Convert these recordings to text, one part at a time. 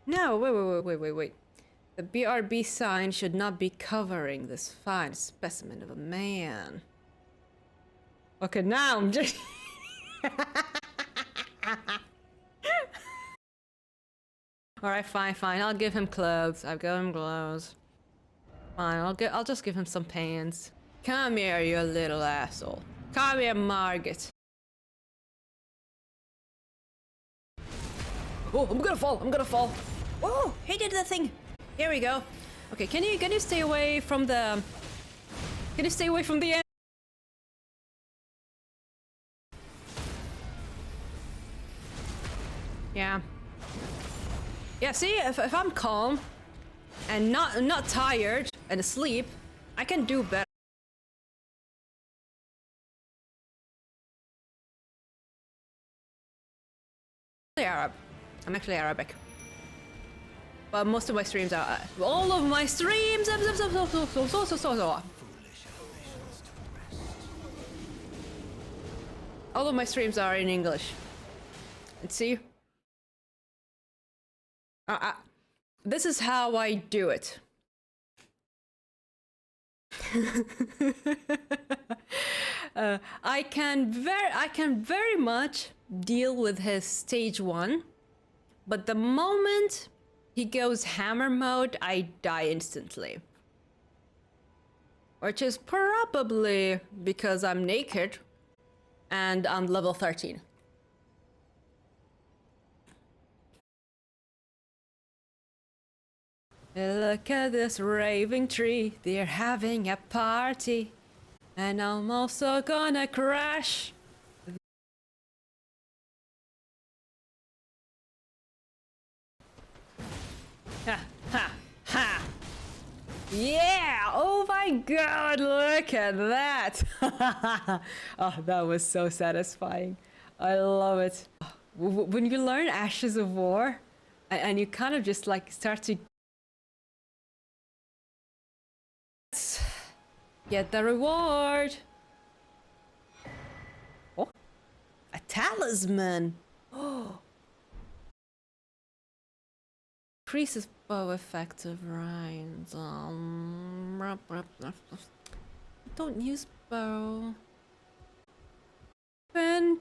No, wait. The BRB sign should not be covering this fine specimen of a man. Okay, now I'm just... Alright, fine. I'll give him clothes. I'll give him clothes. Fine, I'll just give him some pants. Come here, you little asshole. Come here, Margaret. Oh, I'm gonna fall. Oh, he did the thing. Here we go. Okay, can you stay away from the... Can you stay away from the end? Yeah. Yeah, see, if I'm calm and not tired and asleep, I can do better. Arab. I'm actually Arabic. But most of my streams are... all of my streams... All of my streams are in English. Let's see. This is how I do it. I can very much deal with his stage 1, but the moment he goes hammer mode, I die instantly. Which is probably because I'm naked and I'm level 13. Look at this raving tree, they're having a party. And I'm also gonna crash. Ha ha ha! Yeah! Oh my god, look at that! Oh, that was so satisfying. I love it. When you learn Ashes of War, and you kind of just like start to get the reward. Oh, a talisman. Oh, increases bow effective range. Don't use bow. Been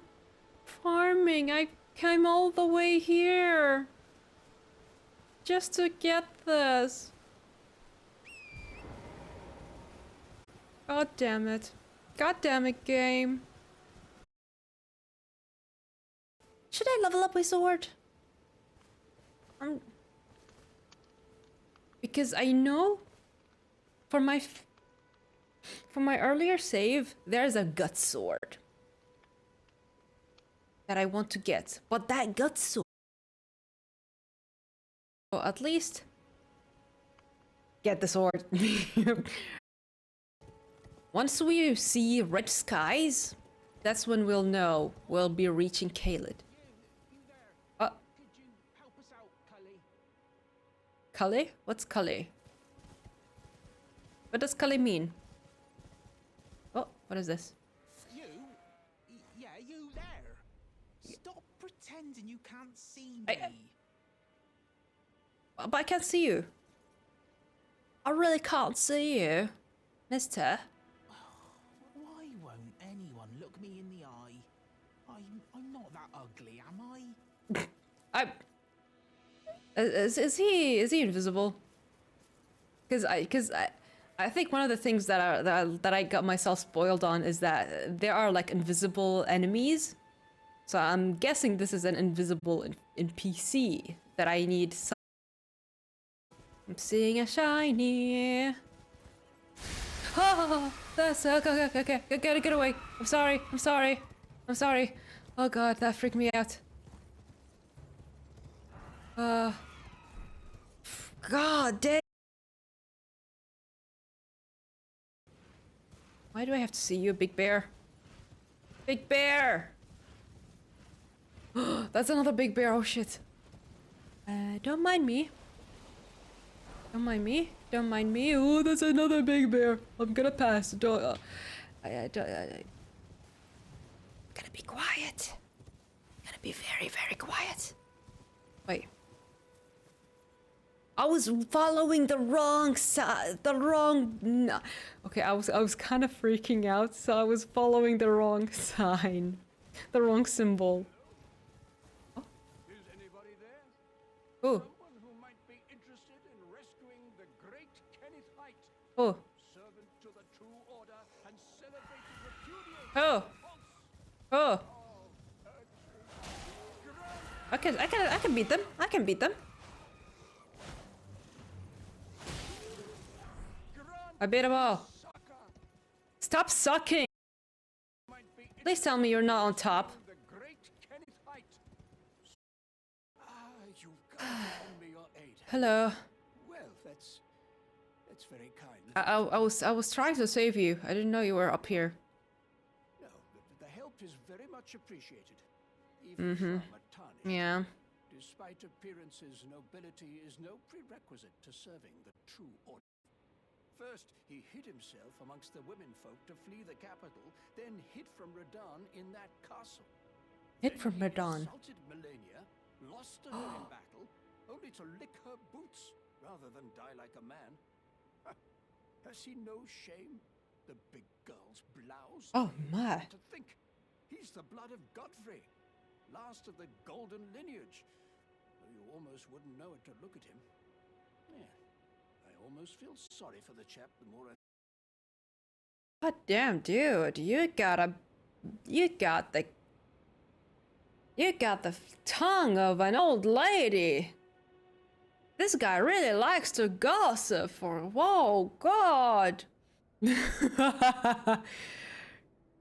farming. I came all the way here just to get this. God damn it. God damn it, game. Should I level up my sword? Because I know for my earlier save, there's a gut sword that I want to get. But that gut sword... So at least get the sword. Once we see red skies, that's when we'll know we'll be reaching Caelid. Could you help us out, Cully? Cully? What's Cully? What does Cully mean? Oh, what is this? You? Yeah, you there. Stop pretending you can't see me. But I can't see you. I really can't see you, mister. Why won't anyone look me in the eye? I'm not that ugly, am I? Is he invisible? Because I think one of the things that I got myself spoiled on is that there are like invisible enemies. So I'm guessing this is an invisible NPC that I need. I'm seeing a shiny. Oh, that's okay. Get away. I'm sorry. Oh god, that freaked me out. God damn. Why do I have to see you, Big Bear? Big Bear! That's another big bear. Oh shit. Don't mind me. Don't mind me. Oh, that's another big bear. I'm gonna pass. Gotta be quiet. Gotta be very, very quiet. Wait. I was following the wrong side, the wrong. No. Okay, I was kind of freaking out, so I was following the wrong sign, the wrong symbol. Is anybody there? Oh, Someone who might be interested in rescuing the great Kenneth Height, oh, servant to the True Order and celebrated repudiation oh, of false. oh. I can beat them. I can beat them. I beat them all. Stop sucking. Please tell me you're not on top. The great Kenneth Height. You've come to lend me your aid. Hello. Well, that's very kind. I was trying to save you. I didn't know you were up here. No, the help is very much appreciated, even from a tarnished. Yeah. Despite appearances, nobility is no prerequisite to serving the True Order. First, he hid himself amongst the womenfolk to flee the capital, then hid from Radahn in that castle. Hid Then from he Radahn. Assaulted Melania, lost to her in battle, only to lick her boots rather than die like a man. Has he no shame? The big girl's blouse. Oh my. To think, he's the blood of Godfrey, last of the golden lineage. Though you almost wouldn't know it to look at him. Yeah. I almost feel sorry for the chap the more I... God damn, dude, you got the tongue of an old lady. This guy really likes to gossip for, whoa, God.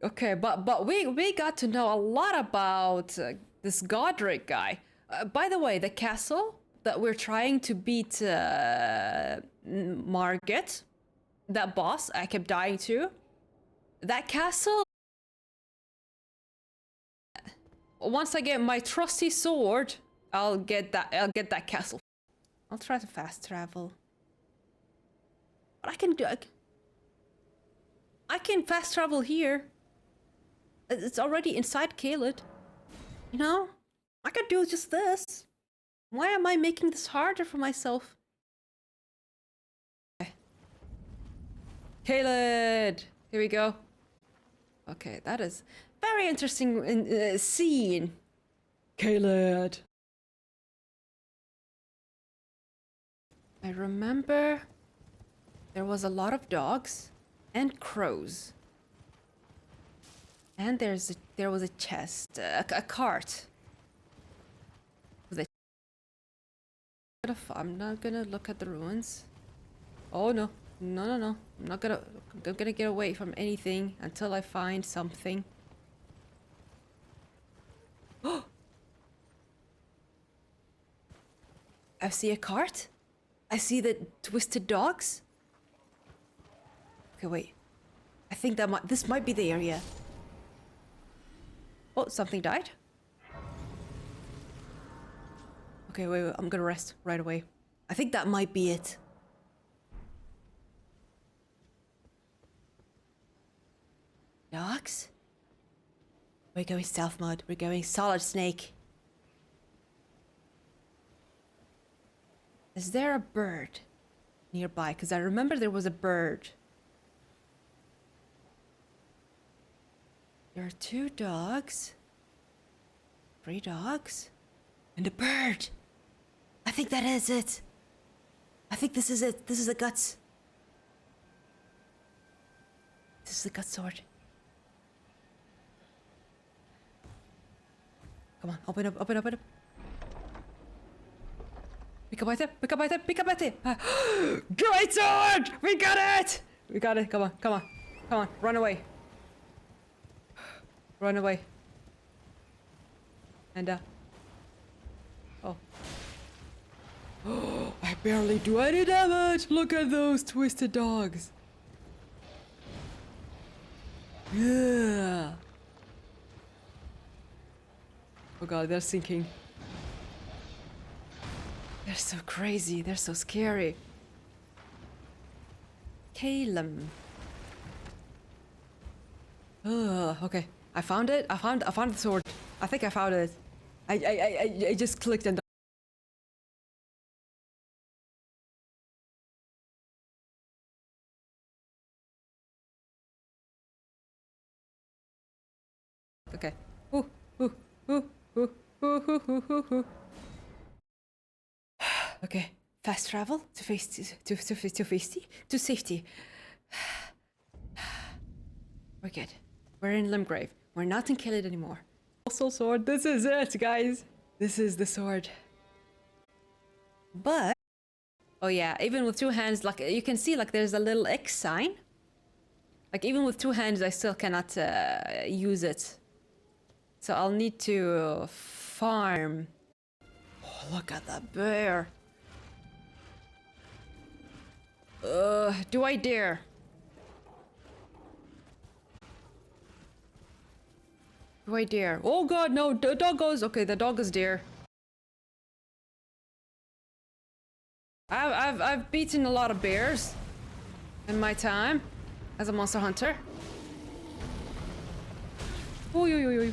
Okay, but we got to know a lot about this Godric guy. By the way, the castle that we're trying to beat Margit, that boss I kept dying to, that castle, once I get my trusty sword, I'll get that castle. I'll try to fast travel. But I can fast travel here. It's already inside Caelid. You know? I could do just this. Why am I making this harder for myself? Okay. Caelid! Here we go. Okay, that is very interesting scene. Caelid. I remember there was a lot of dogs and crows. And there was a chest, a cart. I'm not gonna look at the ruins. Oh no. No. I'm gonna get away from anything until I find something. Oh! I see a cart. I see the twisted dogs. Okay, wait. I think this might be the area. Oh, something died? Okay, wait, I'm gonna rest right away. I think that might be it. Dogs? We're going stealth mode. We're going solid snake. Is there a bird nearby? Because I remember there was a bird. There are 2 dogs. 3 dogs. And a bird. I think that is it. I think this is it. This is the guts. This is the gut sword. Come on, open up. Pick up item. Great sword! We got it! Come on, run away. And oh, I barely do any damage. Look at those twisted dogs. Yeah. Oh god, they're sinking. They're so crazy. They're so scary. Calum. Okay. I found it. I found the sword. I think I found it. I just clicked and Okay. Ooh, ooh, ooh, ooh, ooh, ooh, ooh, ooh, ooh. Okay. Fast travel to safety. We're good. We're in Limgrave. We're not in Killed anymore. Also sword. This is it, guys. This is the sword. But oh yeah, even with two hands, like you can see, like there's a little X sign. Like even with two hands, I still cannot use it. So I'll need to farm. Oh, look at that bear. Do I dare? Do I dare? Oh god, no, the dog goes. Okay, the dog is dear. I've beaten a lot of bears in my time as a monster hunter. Oi.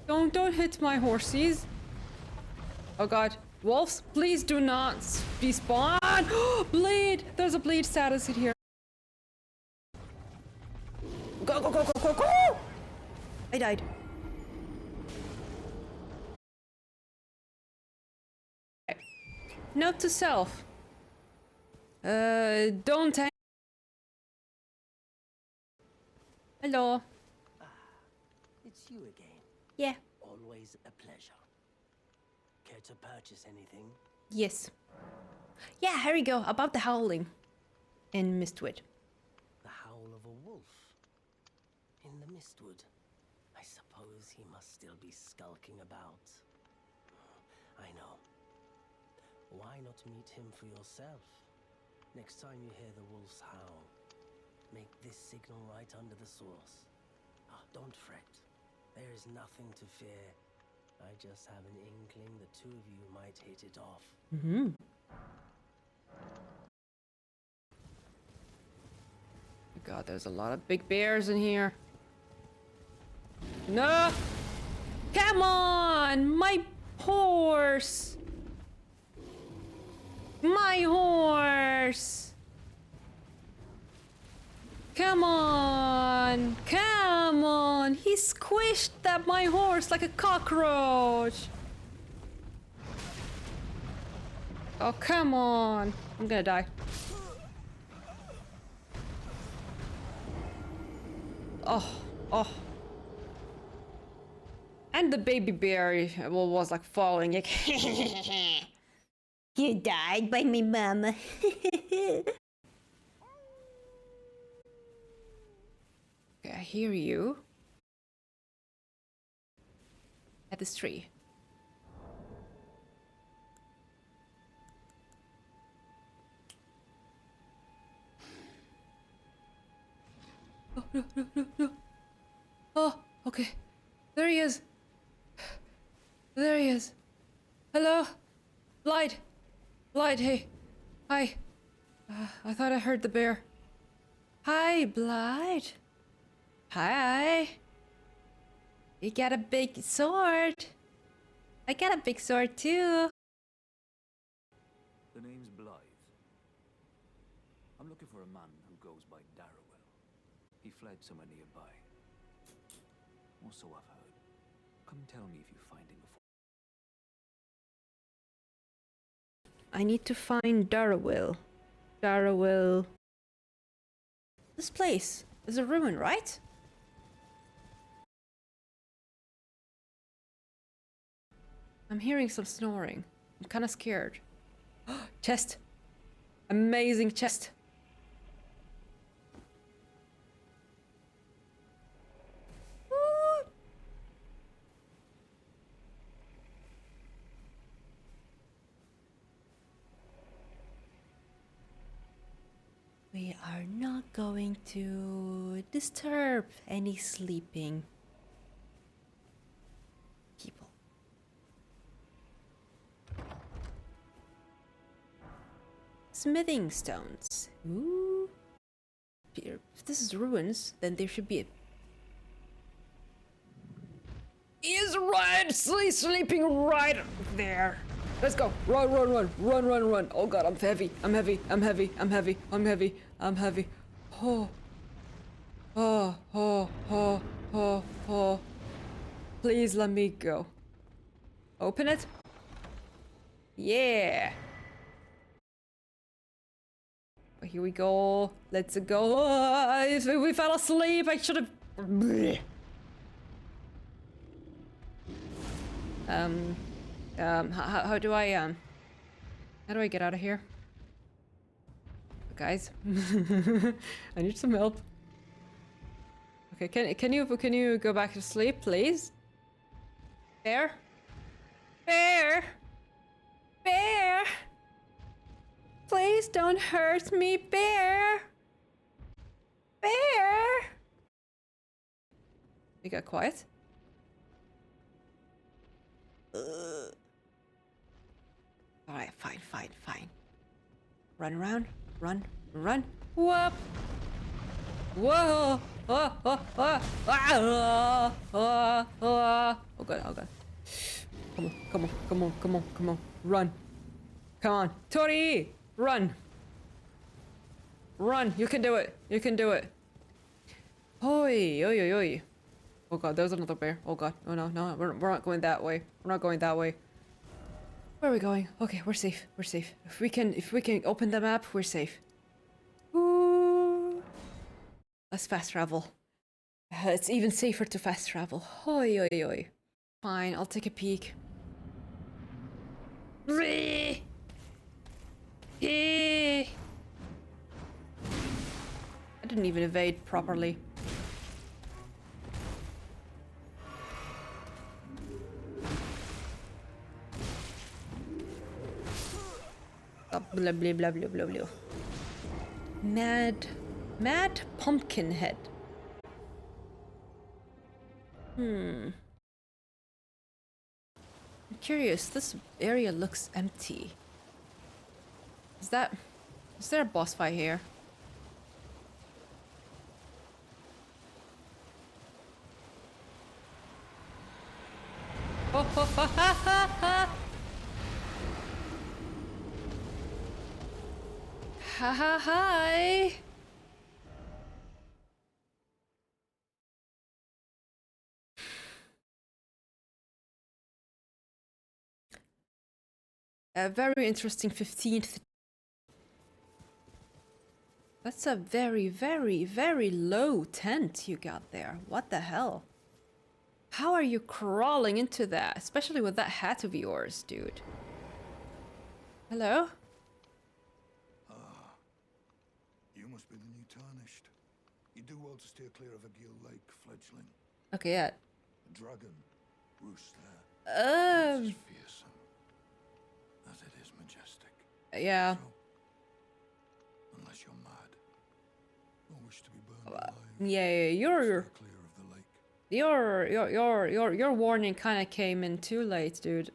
Don't hit my horsies. Oh god. Wolves, please do not despawn. Bleed! There's a bleed status in here. Go! I died. Note to self. Don't hang. Hello. It's you again. Yeah. Always a pleasure. Care to purchase anything? Yes. Yeah, here we go. About the howling in Mistwood. The howl of a wolf. In the Mistwood. I suppose he must still be skulking about. I know. Why not meet him for yourself? Next time you hear the wolf's howl, make this signal right under the source. Oh, don't fret. There is nothing to fear. I just have an inkling the two of you might hit it off. Mm-hmm. God, there's a lot of big bears in here. No! Come on! My horse! My horse! Come on! Come on! He squished that my horse like a cockroach! Oh, come on! I'm gonna die. Oh. And the baby bear was like falling. Like, you died by me, mama. Okay, I hear you. At this tree. Oh, no. Oh, okay. There he is. There he is. Hello? Blight, hey. Hi. I thought I heard the bear. Hi, Blight. Hi. You got a big sword. I got a big sword too. The name's Blythe. I'm looking for a man who goes by Darrowell. He fled somewhere nearby. Or so I've heard. Come tell me if you find him before. I need to find Darrowell. Darrowell. This place is a ruin, right? I'm hearing some snoring. I'm kind of scared. Chest. Amazing chest. Woo! We are not going to disturb any sleeping people. Smithing stones. Ooh. If this is ruins, then there should be a... He is right, sleeping right there. Let's go. Run. Oh god, I'm heavy. Oh. Please let me go. Open it. Yeah. Here we go. Let's go. We fell asleep. I should have. How do I how do I get out of here? Guys, I need some help. Okay, can you go back to sleep, please? Bear? Bear? Bear? Please don't hurt me, Bear! Bear! You got quiet? Alright, fine. Run around. Run. Whoop! Whoa! Oh god. Come on. Run. Come on. Tori! Run! You can do it. Oi. Oh god, there's another bear. Oh god. Oh no. We're not going that way. Where are we going? Okay, we're safe. If we can open the map, we're safe. Ooh. Let's fast travel. It's even safer to fast travel. Oi. Fine, I'll take a peek. I didn't even evade properly. Blah. Mad pumpkin head. I'm curious, this area looks empty. Is there a boss fight here? Hi. A very interesting 15th. That's a very low tent you got there. What the hell? How are you crawling into that? Especially with that hat of yours, dude. Hello? You must be the new Tarnished. You do well to steer clear of a Gill Lake fledgling. Okay, yeah. A dragon roosts there. It's as fearsome as it is majestic. Yeah. So, unless you're mad or wish to be burned alive, Yeah, steer clear of the lake. your warning kind of came in too late, dude.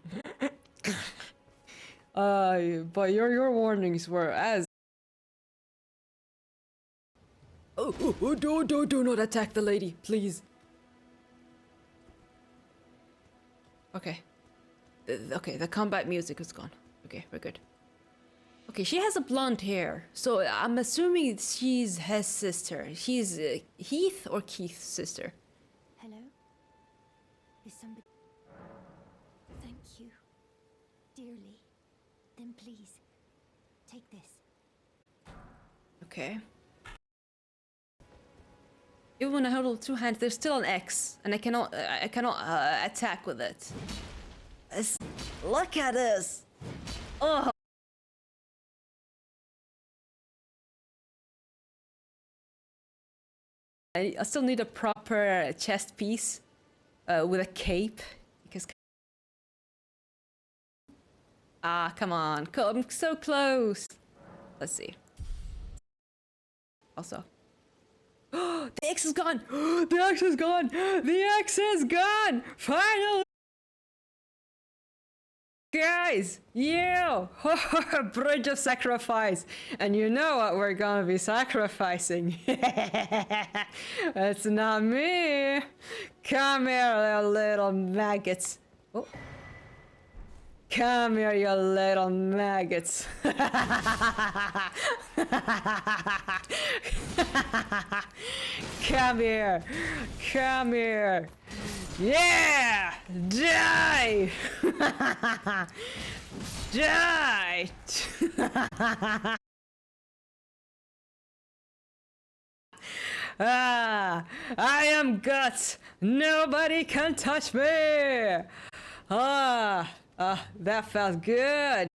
But your warnings were as. Oh, do not attack the lady, please. Okay. Okay, the combat music is gone. Okay, we're good. Okay, she has a blonde hair, so I'm assuming she's his sister. She's Heath or Keith's sister. Hello? Is somebody... Thank you. Dearly. Then please, take this. Okay. Even when I hold two hands, there's still an X, and I cannot attack with it. Look at this! Oh! I still need a proper chest piece with a cape, because... Ah, come on, I'm so close! Let's see. Also... the X is gone! The X is gone! The X is gone! Finally! Guys! You! Bridge of sacrifice! And you know what we're gonna be sacrificing. It's not me! Come here, you little maggots! Oh. Come here, you little maggots. Come here. Come here. Yeah! Die! Die! Ah, I am Guts. Nobody can touch me. That felt good.